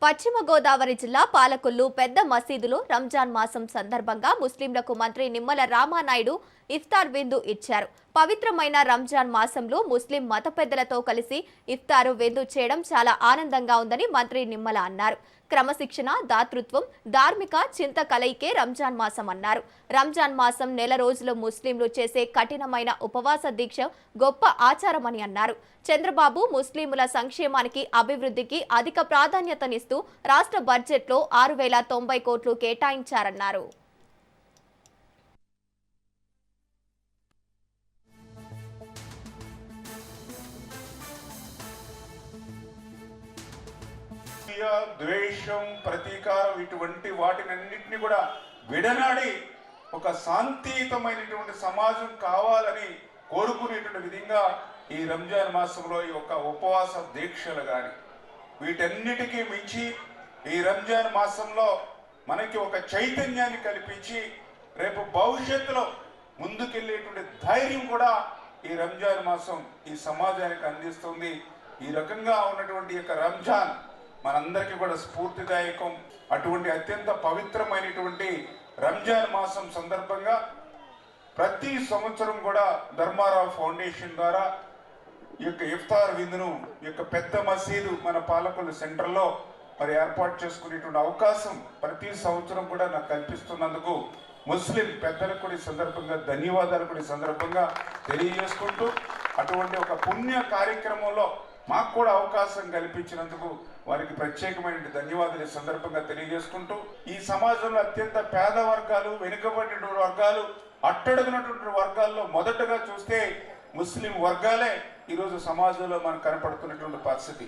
పశ్చిమ గోదావరి జిల్లా పాలకొల్లు పెద్ద మసీదులో రంజాన్ మాసం సందర్భంగా ముస్లింలకు మంత్రి నిమ్మల రామానాయుడు ఇఫ్తార్ విందు ఇచ్చారు. పవిత్రమైన రంజాన్ మాసంలో ముస్లిం మత పెద్దలతో కలిసి ఇఫ్తారు విందు చేయడం చాలా ఆనందంగా ఉందని మంత్రి నిమ్మల అన్నారు. క్రమశిక్షణ, దాతృత్వం, ధార్మిక చింత కలయికే రంజాన్ మాసం అన్నారు. రంజాన్ మాసం నెల రోజులు ముస్లింలు చేసే కఠినమైన ఉపవాస దీక్ష గొప్ప ఆచారమని అన్నారు. చంద్రబాబు ముస్లింల సంక్షేమానికి, అభివృద్ధికి అధిక ప్రాధాన్యతనిస్తూ రాష్ట్ర బడ్జెట్లో 6,090 కోట్లు కేటాయించారన్నారు. ద్వేషం, ప్రతీకారం ఇటువంటి వాటినన్నింటినీ కూడా విడనాడి ఒక శాంతియుతమైనటువంటి సమాజం కావాలని కోరుకునేటువంటి విధంగా ఈ రంజాన్ మాసంలో ఈ యొక్క ఉపవాస దీక్షలు కానీ వీటన్నిటికీ మించి ఈ రంజాన్ మాసంలో మనకి ఒక చైతన్యాన్ని కల్పించి రేపు భవిష్యత్తులో ముందుకెళ్ళేటువంటి ధైర్యం కూడా ఈ రంజాన్ మాసం ఈ సమాజానికి అందిస్తుంది. ఈ రకంగా ఉన్నటువంటి యొక్క రంజాన్ మనందరికీ కూడా స్ఫూర్తిదాయకం. అటువంటి అత్యంత పవిత్రమైనటువంటి రంజాన్ మాసం సందర్భంగా ప్రతి సంవత్సరం కూడా ధర్మారావు ఫౌండేషన్ ద్వారా ఈ యొక్క ఇఫ్తార్ విందును ఈ యొక్క పెద్ద మసీదు మన పాలకొల్లు సెంటర్లో మరి ఏర్పాటు చేసుకునేటువంటి అవకాశం ప్రతి సంవత్సరం కూడా నాకు కల్పిస్తున్నందుకు ముస్లిం పెద్దలకు కూడా ఈ సందర్భంగా ధన్యవాదాలు కూడా ఈ సందర్భంగా తెలియజేసుకుంటూ అటువంటి ఒక పుణ్య కార్యక్రమంలో మాకు కూడా అవకాశం కల్పించినందుకు వారికి ప్రత్యేకమైన ధన్యవాదాలు ఈ సందర్భంగా తెలియజేసుకుంటూ ఈ సమాజంలో అత్యంత పేద వర్గాలు, వెనుకబడినటువంటి వర్గాలు, అట్టడుగునటువంటి వర్గాల్లో మొదటగా చూస్తే ముస్లిం వర్గాలే ఈరోజు సమాజంలో మనకు కనపడుతున్నటువంటి పరిస్థితి.